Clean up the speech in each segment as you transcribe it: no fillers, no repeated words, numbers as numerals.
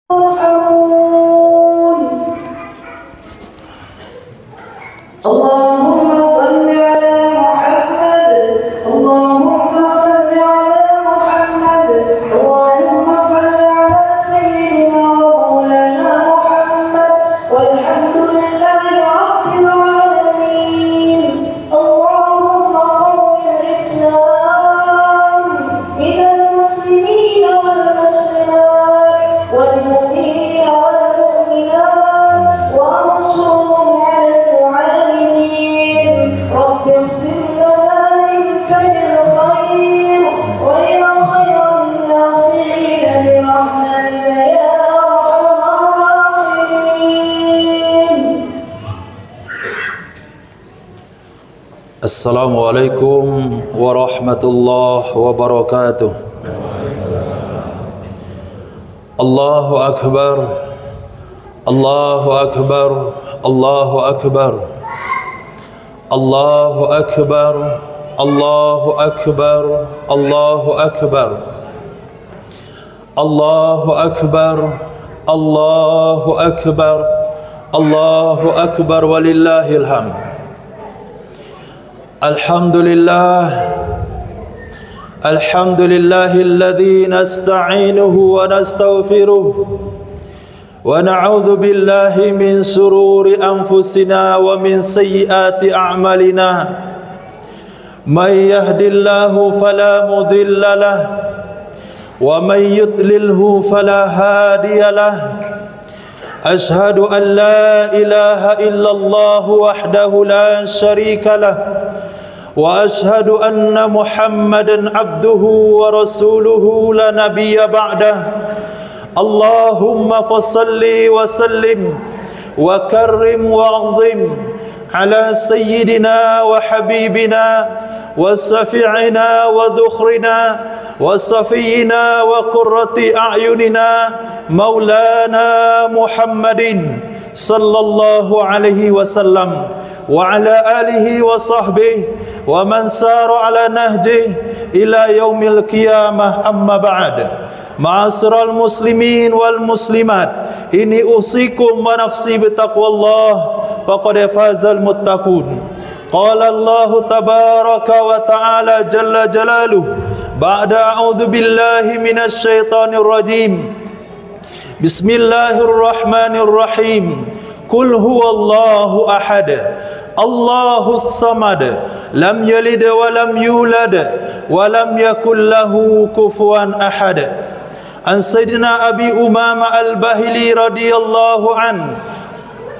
اللهم صل على محمد اللهم صل على محمد اللهم صل على سيدنا ومولانا محمد والحمد لله رب العالمين. اللهم قوي الإسلام من المسلمين والمسلمات والمؤمنين والمؤمنات وانصرهم على المعاندين. رب اغفر لنا منك بالخير ويا خير الناصرين برحمتك يا أرحم الراحمين. Assalamualaikum warahmatullahi wabarakatuh. Allahu Akbar, Allahu Akbar, Allahu Akbar, Allahu Akbar, Allahu Akbar, Allahu Akbar, Allahu Akbar, Allahu Akbar, Allahu Akbar, walillahil hamd. Alhamdulillah, alhamdulillahilladzi nasta'inuhu wa nastaghfiruh wa na'udzu billahi min sururi anfusina wa min sayyiati a'malina. May yahdihillahu fala mudilla lahu wa may yudlilhu fala hadiya lahu. Ashhadu an la ilaha illallah wahdahu la syarika lahu wa ashhadu anna Muhammadan abduhu wa rasuluhu la nabiyya ba'dah. Allahumma fasalli wa sallim wa karrim wa azim ala sayyidina wa habibina wa safi'ina wa dhukhrina wa safiyina wa qurrati a'yunina maulana Muhammadin sallallahu alaihi wasallam wa ala alihi wa sahbihi wa man sara ala nahjihi ila yaumil qiyamah, amma ba'd. Ma'asyiral muslimin wal muslimat, ini usikum wa nafsi bitaqwallah, faqad fazal muttaqun. Qala Allah tabaraka wa ta'ala jalla jalaluhu ba'da a'udzu billahi minasy syaithanir rajim. Bismillahirrahmanirrahim. Qul huwallahu ahad, Allahus samad, lam yalid wa lam yulad wa lam yakul lahu kufuwan ahad. An Sayyidina Abi Umamah Al-Bahili radhiyallahu an,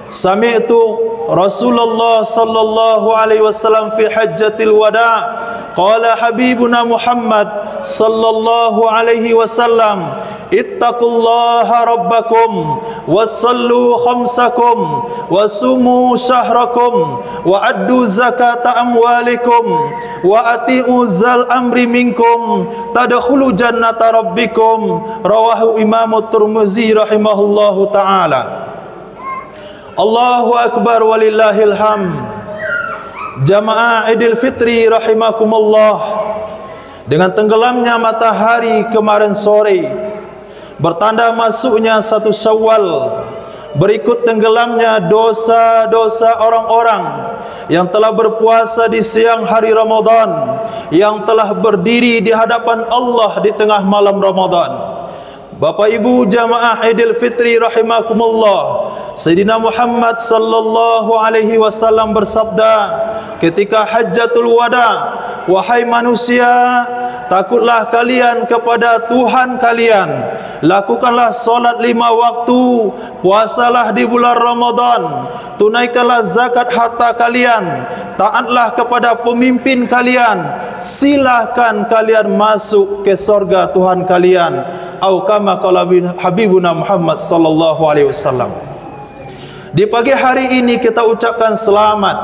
sami'tu Rasulullah sallallahu alaihi wasallam fi hajjatil wada' qala habibuna Muhammad sallallahu alaihi wasallam, ittaqullaha rabbakum wasallu khamsakum wasumu syahrakum wa addu zakata amwalikum wa ati'u zal amri minkum tadkhulu jannata rabbikum. Rawahu Imam Tirmizi rahimahullahu ta'ala. Allahu Akbar, walillahil hamd. Jamaah Idul Fitri rahimakumullah, dengan tenggelamnya matahari kemarin sore, bertanda masuknya 1 Syawal, berikut tenggelamnya dosa-dosa orang-orang yang telah berpuasa di siang hari Ramadan, yang telah berdiri di hadapan Allah di tengah malam Ramadan. Bapak Ibu jamaah Idul Fitri rahimakumullah, Sayyidina Muhammad sallallahu alaihi wasallam bersabda ketika hajjatul wada, wahai manusia, takutlah kalian kepada Tuhan kalian, lakukanlah solat 5 waktu, puasalah di bulan Ramadan, tunaikanlah zakat harta kalian, taatlah kepada pemimpin kalian, silahkan kalian masuk ke surga Tuhan kalian. Au kama qala habibuna Muhammad sallallahu alaihi wasallam. Di pagi hari ini kita ucapkan selamat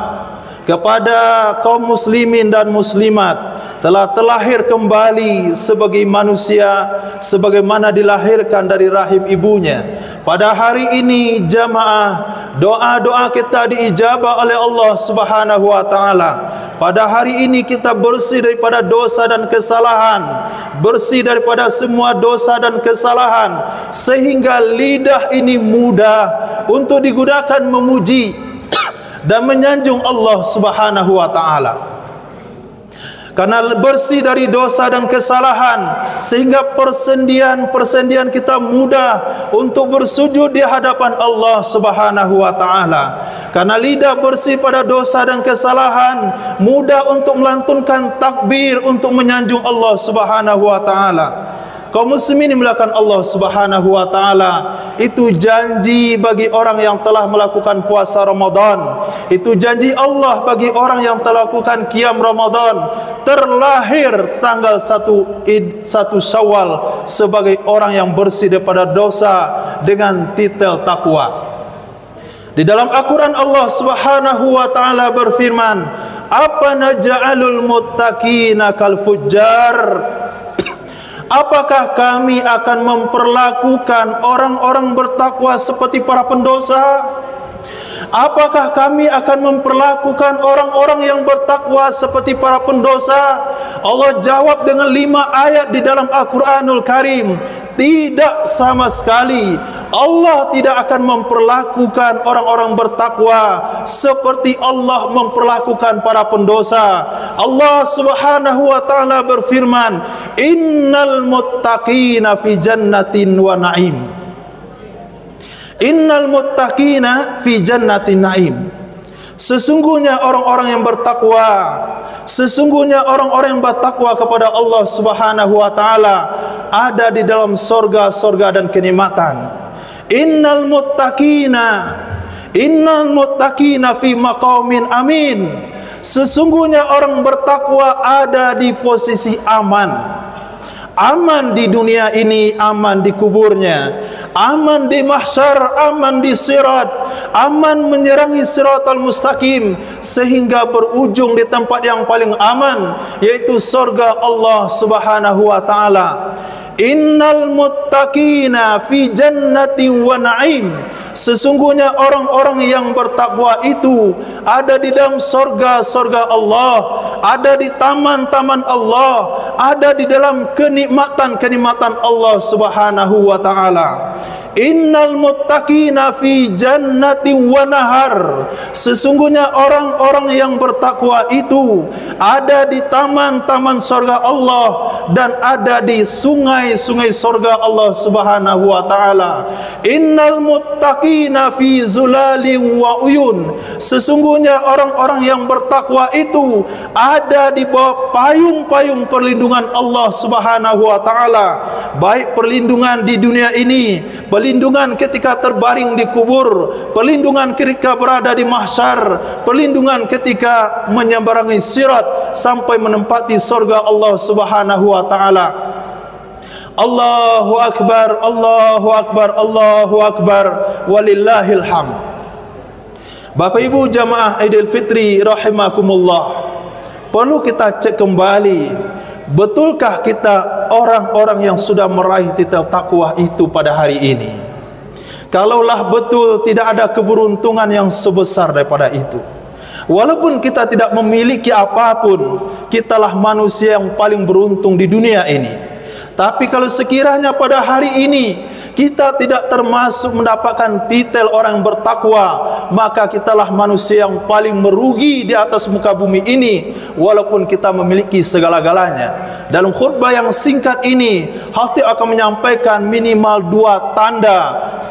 kepada kaum muslimin dan muslimat telah terlahir kembali sebagai manusia sebagaimana dilahirkan dari rahim ibunya. Pada hari ini jamaah, doa-doa kita diijabah oleh Allah Subhanahu wa taala. pada hari ini kita bersih daripada dosa dan kesalahan, bersih daripada semua dosa dan kesalahan, sehingga lidah ini mudah untuk digunakan memuji dan menyanjung Allah Subhanahu wa taala. Karena bersih dari dosa dan kesalahan, sehingga persendian kita mudah untuk bersujud di hadapan Allah Subhanahu wa taala. Karena lidah bersih pada dosa dan kesalahan, mudah untuk melantunkan takbir untuk menyanjung Allah Subhanahu wa taala. Kaum muslimin dimulakan Allah Subhanahu wa taala, itu janji bagi orang yang telah melakukan puasa Ramadan. Itu janji Allah bagi orang yang telah melakukan qiyam Ramadan, terlahir tanggal 1 Syawal sebagai orang yang bersih daripada dosa dengan titel takwa. Di dalam Al-Quran Allah Subhanahu wa taala berfirman, "Apa naj'alul muttaqina kal fujjar?" Apakah kami akan memperlakukan orang-orang bertakwa seperti para pendosa? Apakah kami akan memperlakukan orang-orang yang bertakwa seperti para pendosa? Allah jawab dengan 5 ayat di dalam Al-Quranul Karim. Tidak sama sekali. Allah tidak akan memperlakukan orang-orang bertakwa seperti Allah memperlakukan para pendosa. Allah Subhanahu wa taala berfirman, "Innal muttaqina fi jannatin wa na'im." Innal muttaqina fi jannatin na'im. Sesungguhnya orang-orang yang bertakwa, sesungguhnya orang-orang yang bertakwa kepada Allah Subhanahu wa taala ada di dalam sorga-sorga dan kenikmatan. Innal muttaqina fi maqamin amin. Sesungguhnya orang bertakwa ada di posisi aman. Aman di dunia ini, aman di kuburnya, aman di mahsyar, aman di sirat, aman menyerangi siratal mustaqim, sehingga berujung di tempat yang paling aman, yaitu surga Allah Subhanahu wa taala. Innal muttaqina fi jannatin wa na'im. Sesungguhnya orang-orang yang bertakwa itu ada di dalam surga-surga Allah, ada di taman-taman Allah, ada di dalam kenikmatan-kenikmatan Allah Subhanahu wa taala. Innal muttaqina fi jannatin wa nahar. Sesungguhnya orang-orang yang bertakwa itu ada di taman-taman surga Allah dan ada di sungai-sungai surga Allah Subhanahu wa taala. Innal muttaqina fi zulalin wa uyun. Sesungguhnya orang-orang yang bertakwa itu ada di bawah payung-payung perlindungan Allah Subhanahu wa taala, baik perlindungan di dunia ini, perlindungan ketika terbaring di kubur, perlindungan ketika berada di mahsyar, perlindungan ketika menyeberangi sirat sampai menempati surga Allah Subhanahu wa taala. Allahu akbar, Allahu akbar, Allahu akbar, walillahil hamd. Bapak Ibu jamaah Idul Fitri rahimakumullah, perlu kita cek kembali, betulkah kita orang-orang yang sudah meraih titel takwa itu pada hari ini? Kalaulah betul, tidak ada keberuntungan yang sebesar daripada itu. Walaupun kita tidak memiliki apapun, kitalah manusia yang paling beruntung di dunia ini. Tapi kalau sekiranya pada hari ini kita tidak termasuk mendapatkan titel orang yang bertakwa, maka kitalah manusia yang paling merugi di atas muka bumi ini, walaupun kita memiliki segala-galanya. Dalam khutbah yang singkat ini, Khatib akan menyampaikan minimal 2 tanda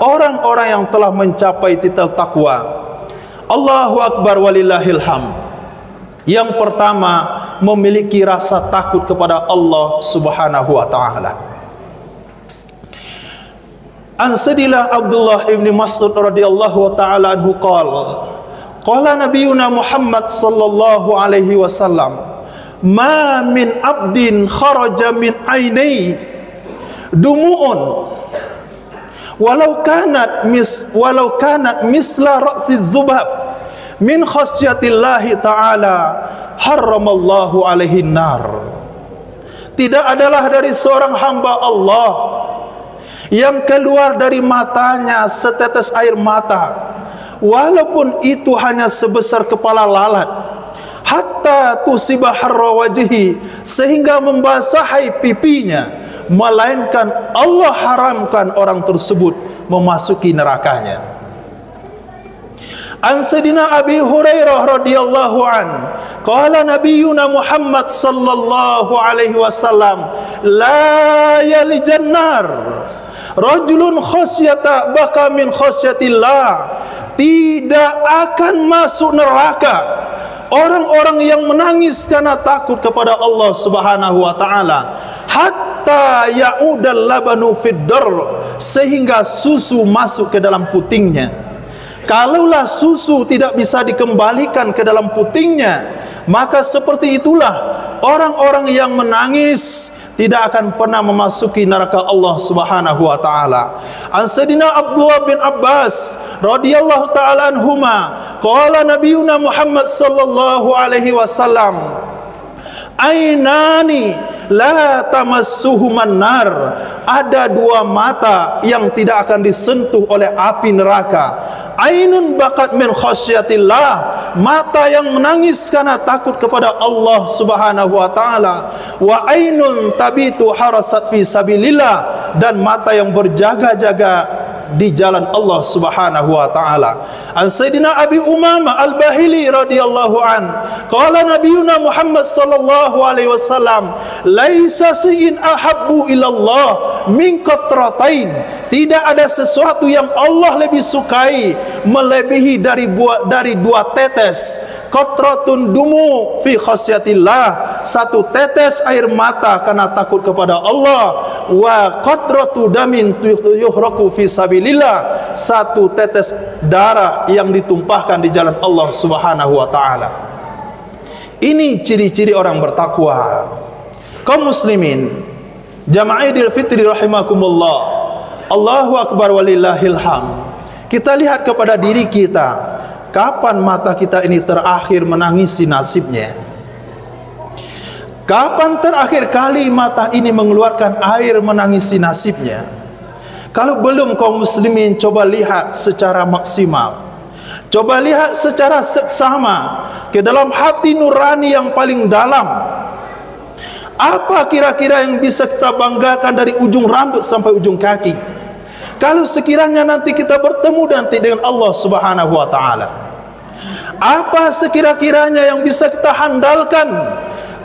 orang-orang yang telah mencapai titel takwa. Allahu akbar, walillahil hamd. Yang pertama, memiliki rasa takut kepada Allah Subhanahu wa taala. An Sadilah Abdullah ibn Mas'ud radhiyallahu taala anhu qala nabiyuna Muhammad sallallahu alaihi wasallam, ma min abdin kharaja min ainai dumu'un walau kanat misla ra'si dzubab min khasyatillahi ta'ala haramallahu alaihi nar. Tidak adalah dari seorang hamba Allah yang keluar dari matanya setetes air mata, walaupun itu hanya sebesar kepala lalat, hatta tusiba harra wajhi, sehingga membasahi pipinya, melainkan Allah haramkan orang tersebut memasuki nerakanya. An Sayyidina Abi Hurairah radhiyallahu an, qala Nabiyuna Muhammad sallallahu alaihi wasallam, la yalijan nar rajulun khasyata baka min khasyatillah, tidak akan masuk neraka orang-orang yang menangis karena takut kepada Allah Subhanahu wa taala, hatta ya'udal labanu fid dar, sehingga susu masuk ke dalam putingnya. Kalaulah susu tidak bisa dikembalikan ke dalam putingnya, maka seperti itulah orang-orang yang menangis tidak akan pernah memasuki neraka Allah Subhanahu wa taala. An Sayyidina Abdullah bin Abbas radhiyallahu taala anhuma, qala Nabiyuna Muhammad sallallahu alaihi wasallam, ainani la tamassuhuman nar, ada dua mata yang tidak akan disentuh oleh api neraka. Ainun bakat min khasyatillah, mata yang menangis karena takut kepada Allah Subhanahu wa taala. Wa ainun tabitu harasat fi sabilillah, dan mata yang berjaga-jaga di jalan Allah Subhanahu wa taala. An Sayyidina Abi Umamah Al-Bahili radhiyallahu an, qala Nabiyuna Muhammad sallallahu alaihi wasallam, laisa shay'in ahabbu ilallah min qatratain, tidak ada sesuatu yang Allah lebih sukai melebihi dari dua tetes. Qatratun dumu fi khasyatillah, satu tetes air mata karena takut kepada Allah. Wa qatratu damin yuhraku fi sabilillah, satu tetes darah yang ditumpahkan di jalan Allah Subhanahu wa taala. Ini ciri-ciri orang bertakwa. Kaum muslimin, jamaah Idul Fitri rahimakumullah, Allahu akbar walillahil hamd. Kita lihat kepada diri kita, kapan mata kita ini terakhir menangisi nasibnya? Kapan terakhir kali mata ini mengeluarkan air menangisi nasibnya? Kalau belum, kaum muslimin, coba lihat secara maksimal, coba lihat secara seksama ke dalam hati nurani yang paling dalam. Apa kira-kira yang bisa kita banggakan dari ujung rambut sampai ujung kaki? Kalau sekiranya nanti kita bertemu nanti dengan Allah Subhanahu wa taala, apa sekira-kiranya yang bisa kita handalkan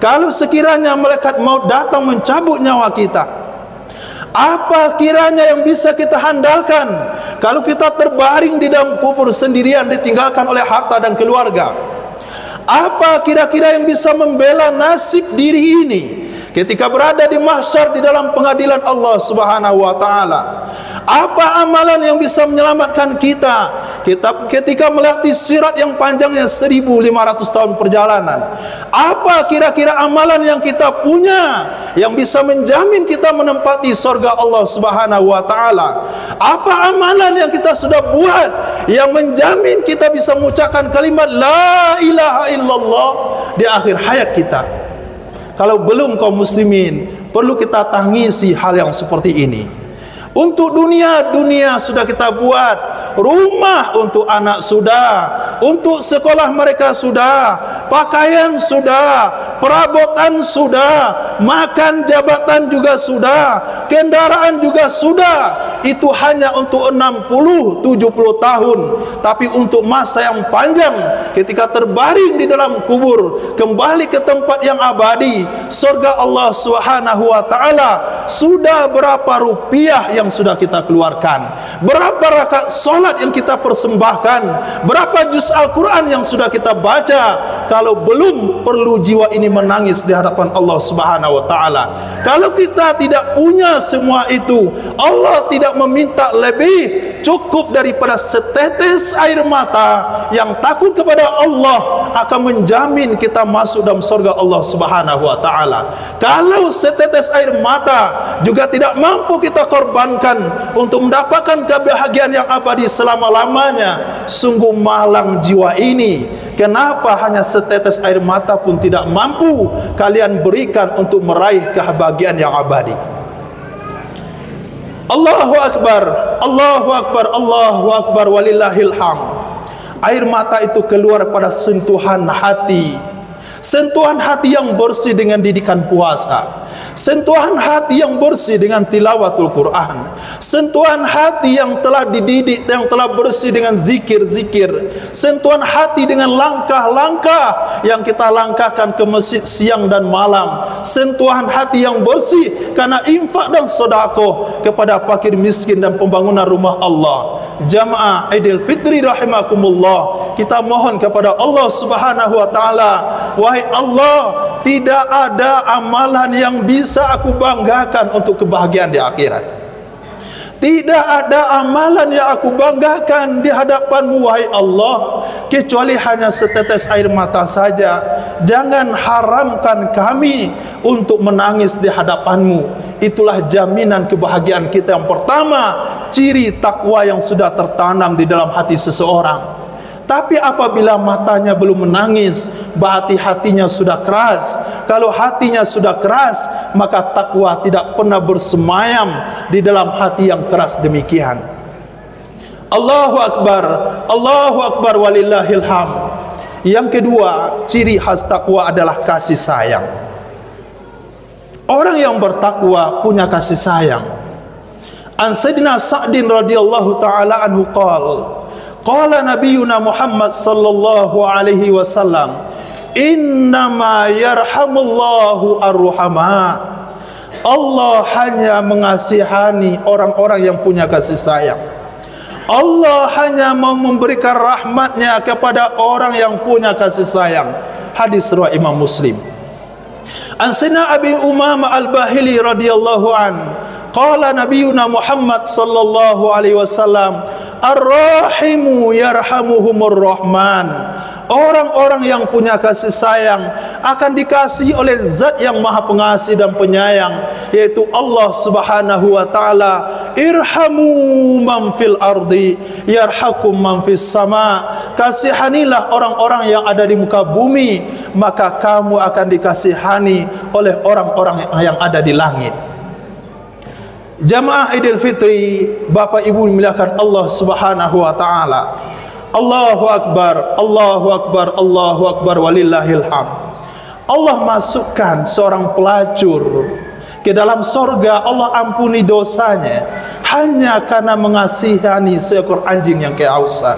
kalau sekiranya malaikat maut datang mencabut nyawa kita? Apa kiranya yang bisa kita handalkan kalau kita terbaring di dalam kubur sendirian ditinggalkan oleh harta dan keluarga? Apa kira-kira yang bisa membela nasib diri ini ketika berada di mahsyar di dalam pengadilan Allah Subhanahu wa taala? Apa amalan yang bisa menyelamatkan kita ketika melewati sirat yang panjangnya 1500 tahun perjalanan? Apa kira-kira amalan yang kita punya yang bisa menjamin kita menempati surga Allah Subhanahu wa taala? Apa amalan yang kita sudah buat yang menjamin kita bisa mengucapkan kalimat la ilaha illallah di akhir hayat kita? Kalau belum, kaum muslimin, perlu kita tangisi hal yang seperti ini. Untuk dunia sudah kita buat, rumah untuk anak sudah, untuk sekolah mereka sudah, pakaian sudah, perabotan sudah, makan jabatan juga sudah, kendaraan juga sudah. Itu hanya untuk 60-70 tahun. Tapi untuk masa yang panjang, ketika terbaring di dalam kubur, kembali ke tempat yang abadi, surga Allah Subhanahu wa taala, sudah berapa rupiah yang sudah kita keluarkan, berapa rakaat solat yang kita persembahkan, berapa juz Al-Quran yang sudah kita baca? Kalau belum, perlu jiwa ini menangis di hadapan Allah Subhanahu wa taala. Kalau kita tidak punya semua itu, Allah tidak meminta lebih, cukup daripada setetes air mata yang takut kepada Allah akan menjamin kita masuk dalam surga Allah Subhanahu wa taala. Kalau setetes air mata juga tidak mampu kita korbankan untuk mendapatkan kebahagiaan yang abadi selama-lamanya, sungguh malang jiwa ini. Kenapa hanya setetes air mata pun tidak mampu kalian berikan untuk meraih kebahagiaan yang abadi? Allahu akbar, Allahu akbar, Allahu akbar walillahil hamd. Air mata itu keluar pada sentuhan hati. sentuhan hati yang bersih dengan didikan puasa, sentuhan hati yang bersih dengan tilawatul Quran, sentuhan hati yang telah dididik, yang telah bersih dengan zikir-zikir, sentuhan hati dengan langkah-langkah yang kita langkahkan ke masjid siang dan malam, sentuhan hati yang bersih karena infak dan sedekah kepada fakir miskin dan pembangunan rumah Allah. Jamaah Idul Fitri rahimakumullah, kita mohon kepada Allah Subhanahu wa taala, wahai Allah, tidak ada amalan yang bisa aku banggakan untuk kebahagiaan di akhirat. Tidak ada amalan yang aku banggakan di hadapan-Mu, wahai Allah, kecuali hanya setetes air mata saja. Jangan haramkan kami untuk menangis di hadapan-Mu. Itulah jaminan kebahagiaan kita yang pertama, ciri takwa yang sudah tertanam di dalam hati seseorang. Tapi apabila matanya belum menangis, berarti hatinya sudah keras. Kalau hatinya sudah keras, maka takwa tidak pernah bersemayam di dalam hati yang keras demikian. Allahu Akbar walillahil hamd. Yang kedua, ciri khas takwa adalah kasih sayang. Orang yang bertakwa punya kasih sayang. An Sayyidina Sa'din radhiyallahu taala anhu qala Nabiyuna Muhammad sallallahu alaihi wasallam, innama yarhamullahu ar-ruhama. Allah hanya mengasihani orang-orang yang punya kasih sayang. Allah hanya mau memberikan rahmatnya kepada orang yang punya kasih sayang. Hadis riwayat Imam Muslim. An Sayyidina Abi Umamah Al-Bahili radhiyallahu an, qala Nabiyuna Muhammad sallallahu alaihi wasallam, ar-rahimu yarhamuhumur rahman. Orang-orang yang punya kasih sayang akan dikasihi oleh Zat yang Maha Pengasih dan Penyayang, yaitu Allah Subhanahu wa taala. Irhamu man fil ardi yarhakum man fis sama. Kasihanilah orang-orang yang ada di muka bumi, maka kamu akan dikasihani oleh orang-orang yang ada di langit. Jamaah Idul Fitri, Bapak Ibu dimuliakan Allah Subhanahu wa taala. Allahu Akbar, Allahu Akbar, Allahu Akbar walillahil hamd. Allah masukkan seorang pelacur ke dalam sorga. Allah ampuni dosanya hanya karena mengasihani seekor anjing yang kehausan.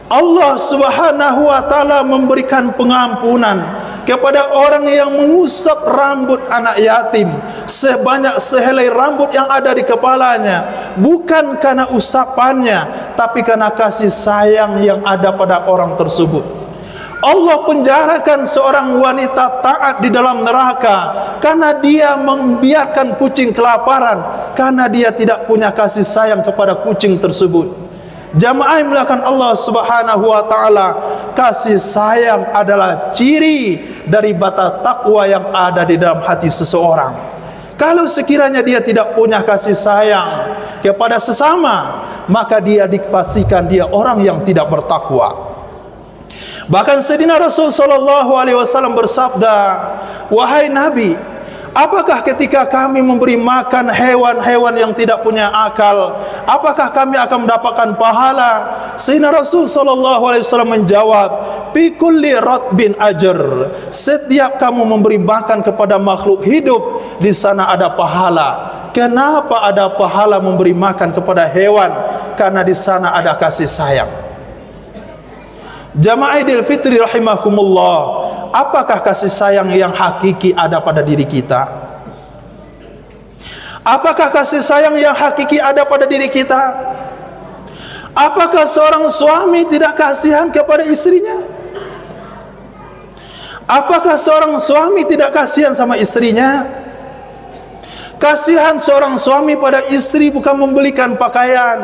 Allah Subhanahu wa taala memberikan pengampunan kepada orang yang mengusap rambut anak yatim sebanyak sehelai rambut yang ada di kepalanya, bukan karena usapannya, tapi karena kasih sayang yang ada pada orang tersebut. Allah penjarakan seorang wanita taat di dalam neraka karena dia membiarkan kucing kelaparan, karena dia tidak punya kasih sayang kepada kucing tersebut. Jamaah yang melakukan Allah Subhanahu wa taala, kasih sayang adalah ciri dari bata takwa yang ada di dalam hati seseorang. Kalau sekiranya dia tidak punya kasih sayang kepada sesama, maka dia dipastikan dia orang yang tidak bertakwa. Bahkan Sayyidina Rasul sallallahu alaihi wasallam bersabda, wahai Nabi, apakah ketika kami memberi makan hewan-hewan yang tidak punya akal, apakah kami akan mendapatkan pahala? Sayyidina Rasul sallallahu alaihi wasallam menjawab, fi kulli ratbin ajr. Setiap kamu memberi makan kepada makhluk hidup, di sana ada pahala. Kenapa ada pahala memberi makan kepada hewan? Karena di sana ada kasih sayang. Jamaah Idul Fitri rahimakumullah, apakah kasih sayang yang hakiki ada pada diri kita? Apakah kasih sayang yang hakiki ada pada diri kita? Apakah seorang suami tidak kasihan kepada istrinya? Apakah seorang suami tidak kasihan sama istrinya? Kasihan seorang suami pada istri bukan membelikan pakaian,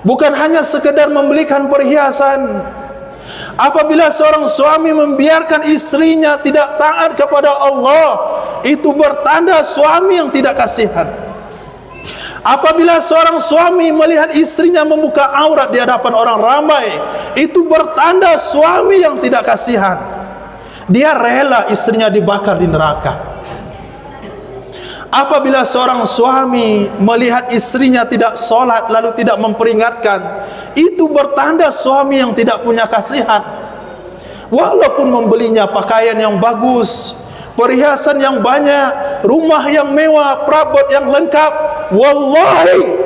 bukan hanya sekedar membelikan perhiasan. Apabila seorang suami membiarkan istrinya tidak taat kepada Allah, itu bertanda suami yang tidak kasihan. Apabila seorang suami melihat istrinya membuka aurat di hadapan orang ramai, itu bertanda suami yang tidak kasihan. Dia rela istrinya dibakar di neraka. Apabila seorang suami melihat istrinya tidak sholat lalu tidak memperingatkan, itu bertanda suami yang tidak punya kasihan. walaupun membelinya pakaian yang bagus, perhiasan yang banyak, rumah yang mewah, perabot yang lengkap, wallahi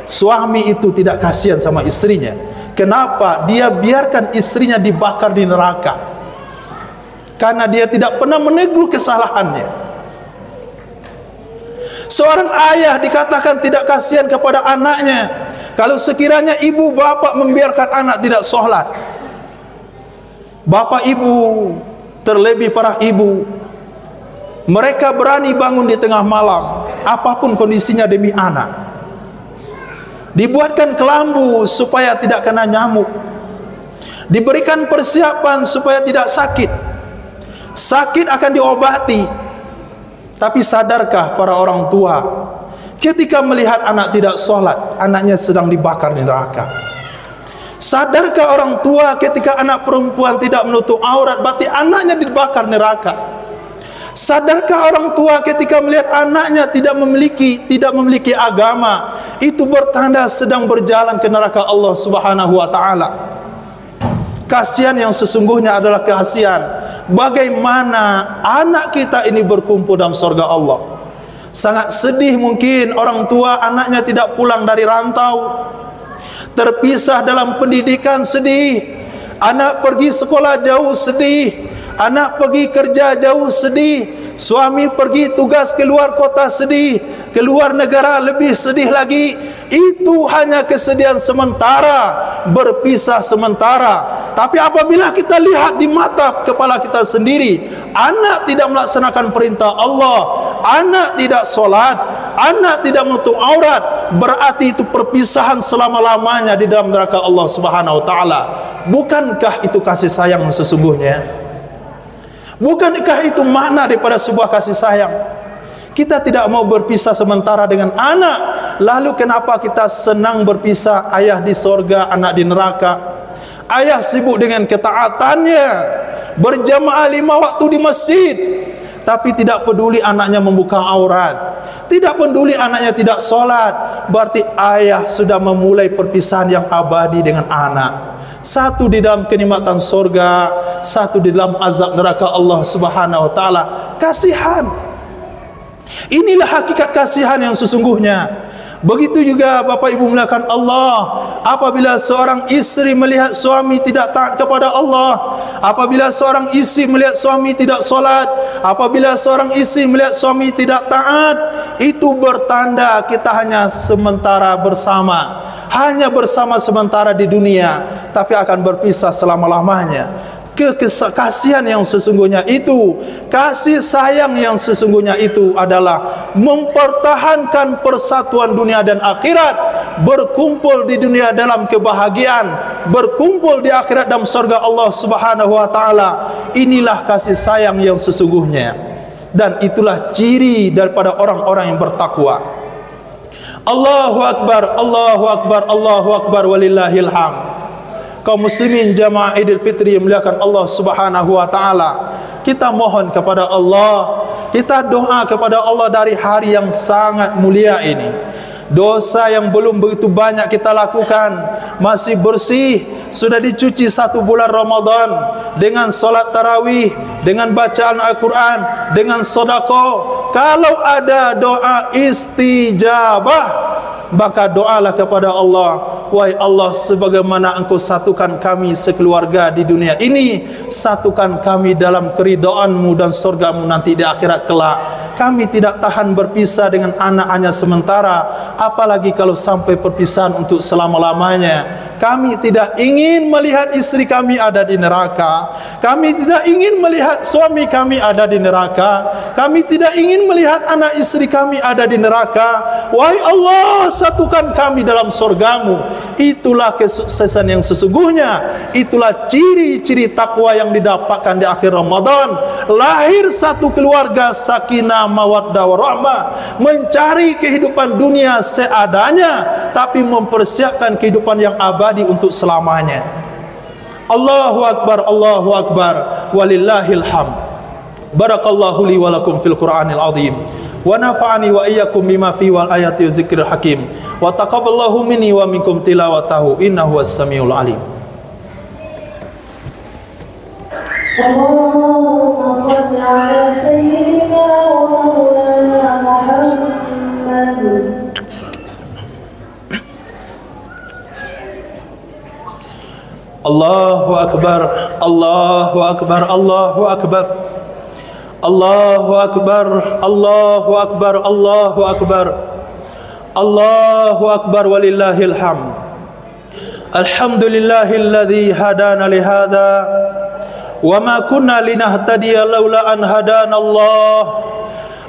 suami itu tidak kasihan sama istrinya. Kenapa? Dia biarkan istrinya dibakar di neraka karena dia tidak pernah menegur kesalahannya. Seorang ayah dikatakan tidak kasihan kepada anaknya kalau sekiranya ibu bapak membiarkan anak tidak sholat. Bapak ibu, terlebih para ibu, mereka berani bangun di tengah malam apapun kondisinya demi anak. Dibuatkan kelambu supaya tidak kena nyamuk, diberikan persiapan supaya tidak sakit. Sakit akan diobati. Tapi sadarkah para orang tua ketika melihat anak tidak sholat, anaknya sedang dibakar di neraka? Sadarkah orang tua ketika anak perempuan tidak menutup aurat, berarti anaknya dibakar neraka? Sadarkah orang tua ketika melihat anaknya tidak memiliki agama, itu bertanda sedang berjalan ke neraka Allah Subhanahu wa taala? Kasihan yang sesungguhnya adalah kasihan bagaimana anak kita ini berkumpul dalam surga Allah. Sangat sedih mungkin orang tua anaknya tidak pulang dari rantau, terpisah dalam pendidikan, sedih. Anak pergi sekolah jauh, sedih. Anak pergi kerja jauh, sedih. Suami pergi tugas keluar kota, sedih. Keluar negara lebih sedih lagi. Itu hanya kesedihan sementara, berpisah sementara. Tapi apabila kita lihat di mata kepala kita sendiri, anak tidak melaksanakan perintah Allah, anak tidak sholat, anak tidak menutup aurat, berarti itu perpisahan selama-lamanya di dalam neraka Allah Subhanahu wa taala. Bukankah itu kasih sayang sesungguhnya? Bukankah itu makna daripada sebuah kasih sayang? Kita tidak mau berpisah sementara dengan anak, lalu kenapa kita senang berpisah? Ayah di sorga, anak di neraka. Ayah sibuk dengan ketaatannya, berjamaah 5 waktu di masjid, tapi tidak peduli anaknya membuka aurat, tidak peduli anaknya tidak sholat. Berarti ayah sudah memulai perpisahan yang abadi dengan anak. Satu di dalam kenikmatan surga, satu di dalam azab neraka Allah Subhanahu wa taala. Kasihan. Inilah hakikat kasihan yang sesungguhnya. Begitu juga Bapak Ibu melakukan Allah, apabila seorang istri melihat suami tidak taat kepada Allah, apabila seorang istri melihat suami tidak solat, apabila seorang istri melihat suami tidak taat, itu bertanda kita hanya sementara bersama, hanya bersama sementara di dunia, tapi akan berpisah selama-lamanya. Kekasihan yang sesungguhnya itu, kasih sayang yang sesungguhnya itu adalah mempertahankan persatuan dunia dan akhirat, berkumpul di dunia dalam kebahagiaan, berkumpul di akhirat dalam surga Allah Subhanahu wa taala. Inilah kasih sayang yang sesungguhnya, dan itulah ciri daripada orang-orang yang bertakwa. Allahu akbar, Allahu akbar, Allahu akbar, walillahil hamd. Kaum muslimin jamaah Idul Fitri yang muliakan Allah Subhanahu wa taala, kita mohon kepada Allah, kita doa kepada Allah dari hari yang sangat mulia ini. Dosa yang belum begitu banyak kita lakukan, masih bersih, sudah dicuci 1 bulan Ramadan dengan solat tarawih, dengan bacaan Al-Quran, dengan sedekah. Kalau ada doa istijabah, maka doalah kepada Allah, wahai Allah, sebagaimana Engkau satukan kami sekeluarga di dunia ini, satukan kami dalam keridhaan-Mu dan surga-Mu nanti di akhirat kelak. Kami tidak tahan berpisah dengan anak hanya sementara, apalagi kalau sampai perpisahan untuk selama-lamanya. Kami tidak ingin melihat istri kami ada di neraka, kami tidak ingin melihat suami kami ada di neraka, kami tidak ingin melihat anak istri kami ada di neraka. Wahai Allah, satukan kami dalam surga-Mu. Itulah kesuksesan yang sesungguhnya, itulah ciri-ciri takwa yang didapatkan di akhir Ramadan. Lahir satu keluarga sakinah mawaddah warahmah, mencari kehidupan dunia seadanya, tapi mempersiapkan kehidupan yang abadi untuk selamanya. Allahu akbar, Allahu akbar, walillahil hamd. Barakallahu li wa lakum fil Qur'anil azim, wa nafa'ani wa iyyakum bima fi wal ayati zikril hakim, wa taqabbalallahu minni wa minkum tilawatahu innahu was-samiul alim. اللهم صل على سيدنا ومولانا محمد. Allahu Akbar, Allahu Akbar, Allahu Akbar, Allahu Akbar, Allahu Akbar, Allahu Akbar, Allahu Akbar, walillahil hamd. Alhamdulillahilladzi hadana lihada wa ma kunna linahtadiya laula an hadana Allah.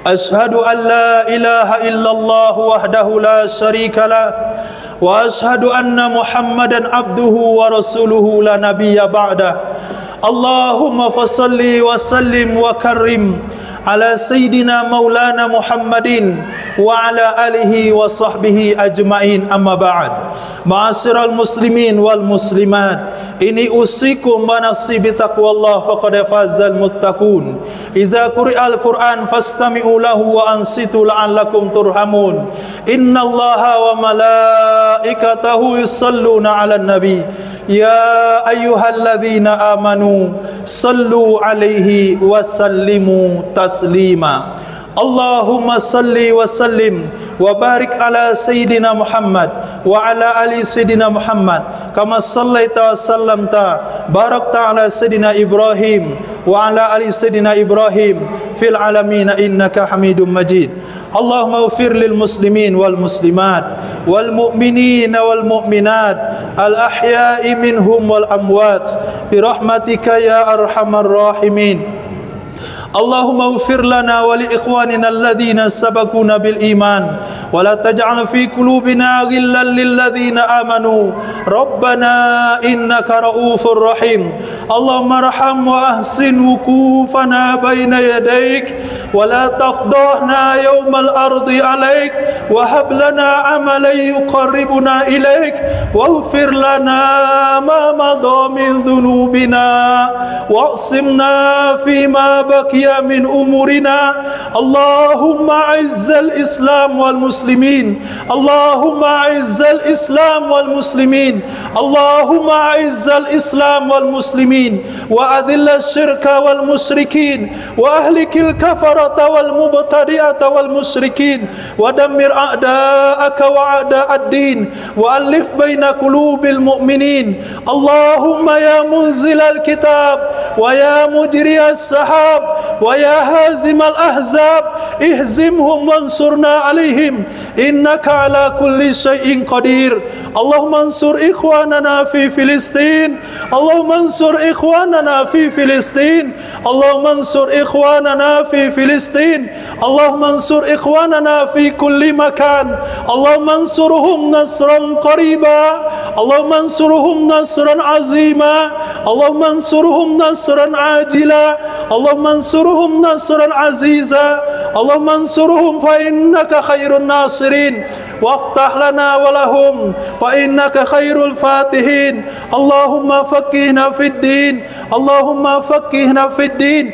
Ashhadu an la ilaha illallah wahdahu la syarika lah wa ashhadu anna Muhammadan abduhu wa rasuluhu la nabiyya ba'da. Allahumma fassalli wa sallim wa karrim ala sayyidina maulana Muhammadin wa ala alihi wa sahbihi ajmain, amma ba'd. Ma'asyiral muslimin wal muslimat, ini usikum wa nafsi bi taqwallah faqad fazal muttaqun. Idza quri'al Qur'an fastami'u lahu wa ansitu la'allakum turhamun. Innallaha wa malaikatahu yusalluna 'alan nabi. Ya ayyuhalladzina amanu sallu alaihi wa sallimu taslima. Allahumma salli wa sallim wa barik ala sayyidina Muhammad wa ala ali sayyidina Muhammad kama sallaita wa sallamta barakta ala sayyidina Ibrahim wa ala ali sayyidina Ibrahim fil alamin innaka Hamidum Majid. Allahumma ighfir lil muslimin wal muslimat wal mu'minin wal mu'minat al ahya'i minhum wal amwat bi rahmatika ya arhamar rahimin. Allahumma ighfir lana wa li ikhwanina alladhina sabaquna bil iman wa la taj'al fi qulubina ghillan lil ladzina amanu rabbana innaka raufur rahim. Allahumma arham wa ahsin wuqufana baina yadayk wa la tafdahna yawmal ardi alayk wa hab lana amalan yuqarribuna ilayk wa ighfir lana ma madha min dhunubina waqsimna fima baqiya min umurina. Allahumma a'izzal Islam wal muslimin, Allahumma a'izzal Islam wal muslimin, Allahumma a'izzal Islam wal muslimin wa adhilla syirka wal musyrikin wa ahlikil kafarata wal mubtadi'ata wal musyrikin wa dammir a'da'aka wa a'da'ad din wa alif baina qulubil mu'minin. Allahumma ya munzilal kitab wa ya mujriyas sahab wa ya hazimal ahzab ihzimhum wansurna alaihim innaka ala kulli syai'in qadir. Allahumma ansur ikhwanana fi Filistin, Allahumma ansur ikhwanana fi Filistin, Allahumma ansur ikhwanana fi Filistin, Allahumma ansur ikhwanana fi kulli makan. Allahumma ansurhum nasran qariba, Allahumma ansurhum nasran azima, Allahumma ansurhum nasran ajila, Allahumma ansurhum nasran aziza, Allahumma ansurhum fa innaka khairun nasirin waftah lana wa lahum fa innaka khairul fatihin. Allahumma faqihna fid din, Allahumma faqihna fid din.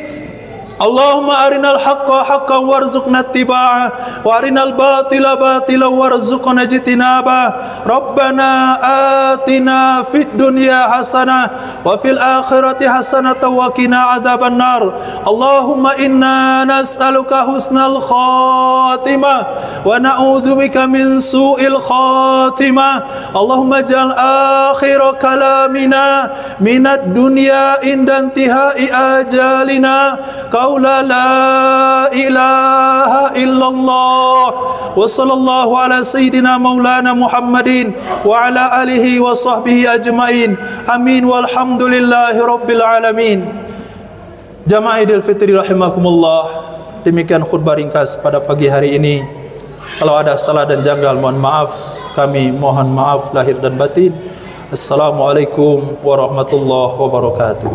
Allahumma arinal haqqa haqqan warzuqna ittiba'ah wa arinal batila batilan warzuqna ijtinabah. Rabbana atina fid dunya hasanah wa fil akhirati hasanah wa qina adzaban nar. Allahumma inna nas'aluka husnal khatimah wa na'udzubika min su'il khatimah. Allahumma ja'al akhir kalamina minad dunya inda intihai ajalina qaula la ilaha illallah wa sallallahu ala sayyidina maulana Muhammadin wa ala alihi wa sahbihi ajmain. Amin walhamdulillahi rabbil alamin. Jamaah Idul Fitri rahimakumullah. Demikian khutbah ringkas pada pagi hari ini. Kalau ada salah dan janggal mohon maaf. Kami mohon maaf lahir dan batin. Assalamualaikum warahmatullahi wabarakatuh.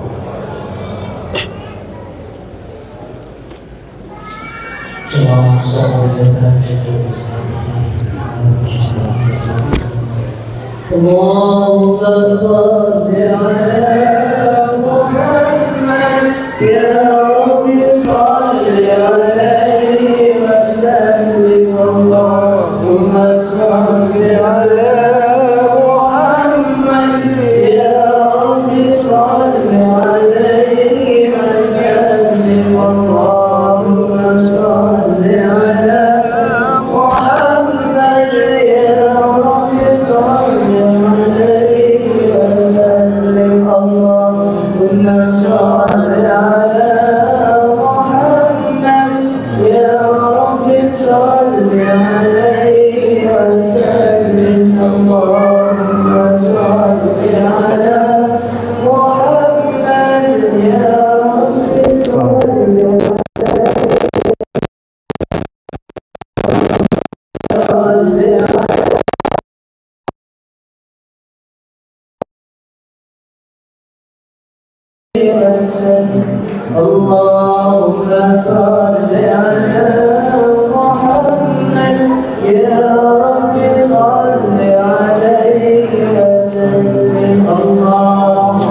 اللهم صل على محمد يا رب صل عليه وسلم. اللهم صل على محمد يا رب صل عليه صل عليه وسلم اللهم صل على محمد يا رب صل عليه وسلم اللهم صل على محمد يا رب صل اللهم صل